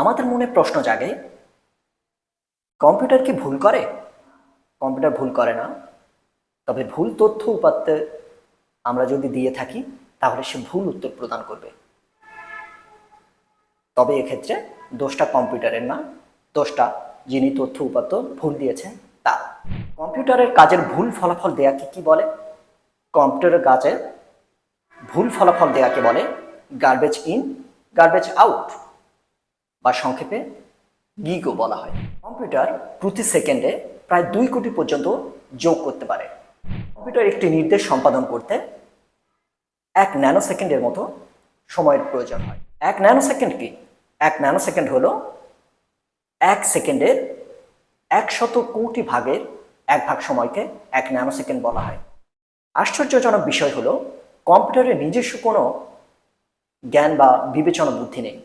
আমাদের মনে প্রশ্ন জাগে, কম্পিউটার কি ভুল করে? কম্পিউটার ভুল করে না। তবে ভুল তথ্য উপাত্তে আমরা যদি দিয়ে থাকি তাহলে সে ভুল উত্তর প্রদান করবে। তবে এক্ষেত্রে দোষটা কম্পিউটারের না, দোষটা যিনি তথ্য উপাত্ত ভুল দিয়েছেন তার। কম্পিউটারের কাজের ভুল ফলাফল দেয়াকে কি বলে? কম্পিউটারের কাজের ভুল ফলাফল দেয়াকে বলে গার্বেজ ইন, গার্বেজ আউট, বা সংক্ষেপে গিগও বলা হয়। কম্পিউটার প্রতি সেকেন্ডে প্রায় 2 কোটি পর্যন্ত যোগ করতে পারে। কম্পিউটার একটি নির্দেশ সম্পাদন করতে 1 ন্যানোসেকেন্ডের মতো সময়ের প্রয়োজন হয়। 1 ন্যানোসেকেন্ড কি? 1 ন্যানোসেকেন্ড হলো 1 সেকেন্ডের 100 কোটি ভাগের 1 ভাগ সময়কে 1 ন্যানোসেকেন্ড বলা হয়। আশ্চর্যজনক বিষয় হলো কম্পিউটারের নিজস্ব কোনো জ্ঞান বা বিবেচনা বুদ্ধি নেই।